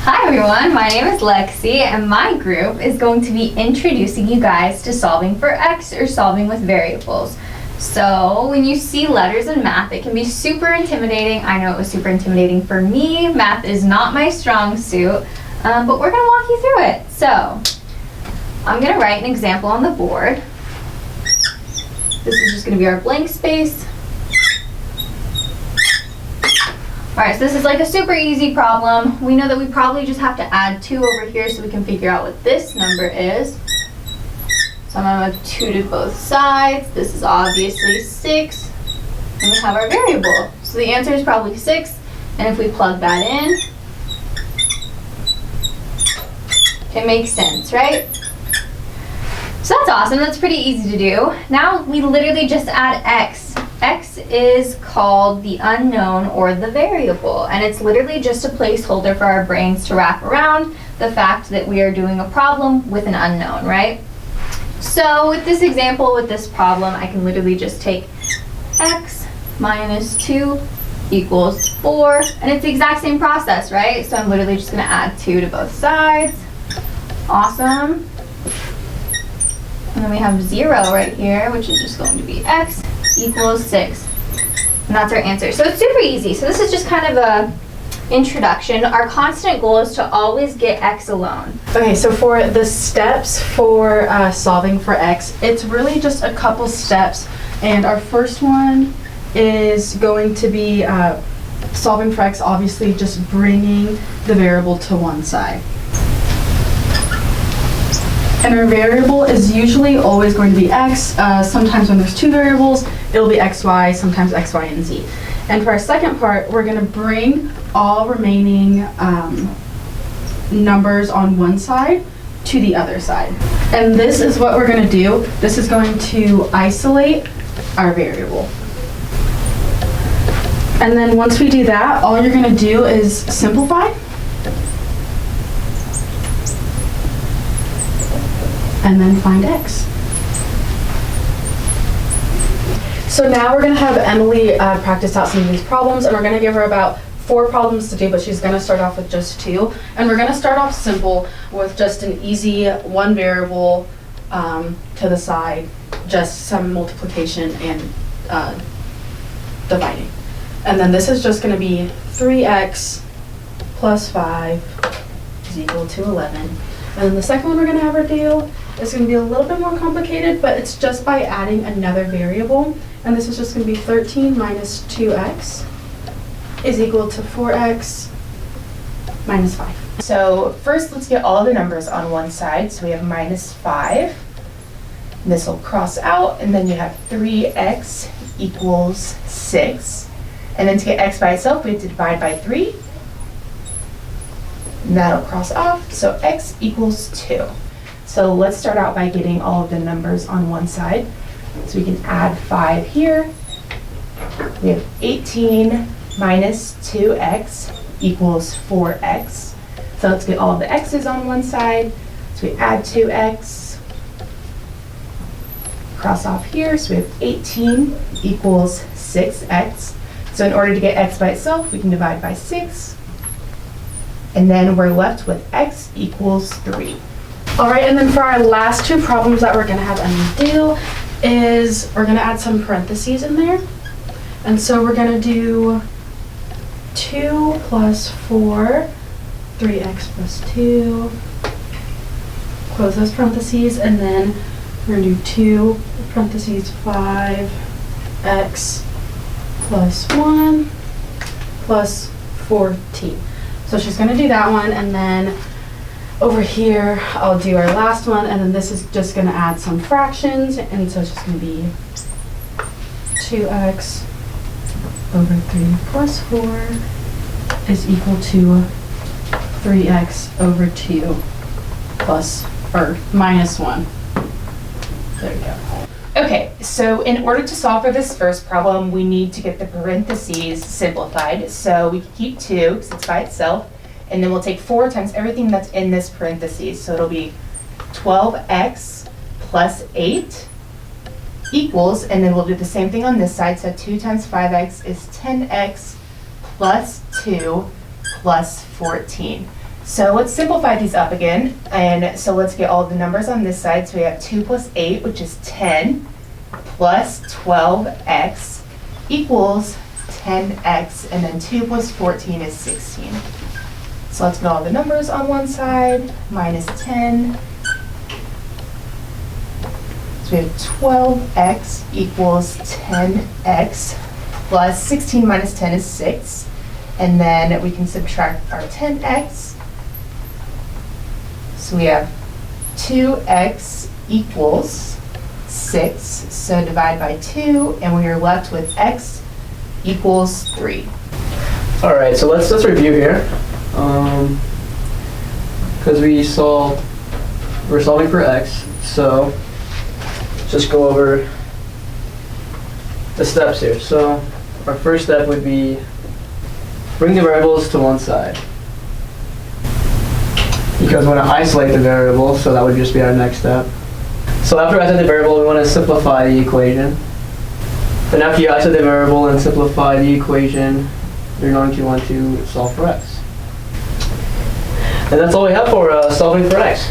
Hi everyone, my name is Lexi and my group is going to be introducing you guys to solving for x or solving with variables. So when you see letters in math, it can be super intimidating. I know it was super intimidating for me. Math is not my strong suit, but we're going to walk you through it. So I'm going to write an example on the board. This is just going to be our blank space. Alright, so this is like a super easy problem. We know that we probably just have to add 2 over here so we can figure out what this number is. So I'm going to have 2 to both sides. This is obviously 6. And we have our variable. So the answer is probably 6. And if we plug that in, it makes sense, right? So that's awesome. That's pretty easy to do. Now we literally just add x. X is called the unknown or the variable, and it's literally just a placeholder for our brains to wrap around the fact that we are doing a problem with an unknown, right? So with this example, with this problem, I can literally just take x minus 2 equals 4, and it's the exact same process, right? So I'm literally just going to add 2 to both sides. Awesome. And then we have 0 right here, which is just going to be x equals 6. And that's our answer. So it's super easy. So this is just kind of a introduction. Our constant goal is to always get x alone. Okay, so for the steps for solving for x, it's really just a couple steps. And our first one is going to be solving for x, obviously just bringing the variable to one side. And our variable is usually always going to be x. Sometimes when there's 2 variables, it'll be xy, sometimes x, y, and z. And for our second part, we're going to bring all remaining numbers on one side to the other side. And this is what we're going to do. This is going to isolate our variable. And then once we do that, all you're going to do is simplify. And then find x. So now we're going to have Emily practice out some of these problems, and we're going to give her about 4 problems to do, but she's going to start off with just 2. And we're going to start off simple with just an easy 1 variable to the side, just some multiplication and dividing. And then this is just going to be 3x plus 5 is equal to 11. And then the second one we're going to have her do is going to be a little bit more complicated, but it's just by adding another variable. And this is just going to be 13 minus 2x is equal to 4x minus 5. So first, let's get all the numbers on one side. So we have minus 5. And this will cross out, and then you have 3x equals 6. And then to get x by itself, we have to divide by 3. And that'll cross off, so x equals 2. So let's start out by getting all of the numbers on one side. So we can add 5 here. We have 18 minus 2x equals 4x. So let's get all of the x's on one side. So we add 2x. Cross off here, so we have 18 equals 6x. So in order to get x by itself, we can divide by 6. And then we're left with x equals 3. All right, and then for our last 2 problems that we're going to have Emily do is we're going to add some parentheses in there. And so we're going to do 2 plus 4, 3x plus 2, close those parentheses, and then we're going to do 2 parentheses 5x plus 1 plus 14. So she's going to do that one, and then over here I'll do our last one, and then this is just going to add some fractions, and so it's just going to be 2x over 3 plus 4 is equal to 3x over 2 minus 1. There we go. Okay, so in order to solve for this first problem, we need to get the parentheses simplified. So we can keep 2 because it's by itself, and then we'll take 4 times everything that's in this parentheses. So it'll be 12x plus 8 equals, and then we'll do the same thing on this side. So 2 times 5x is 10x plus 2 plus 14. So let's simplify these up again. And so let's get all the numbers on this side. So we have 2 plus 8, which is 10, plus 12x equals 10x, and then 2 plus 14 is 16. So let's get all the numbers on one side, minus 10. So we have 12x equals 10x, plus 16 minus 10 is 6. And then we can subtract our 10x. So we have 2x equals 6. So divide by 2, and we are left with x equals 3. All right, so let's review here. Because we're solving for x, so just go over the steps here. So our first step would be bring the variables to one side. Because we want to isolate the variable, so that would just be our next step. So after isolating the variable, we want to simplify the equation. Then after you isolate the variable and simplify the equation, you're going to want to solve for x. And that's all we have for solving for x.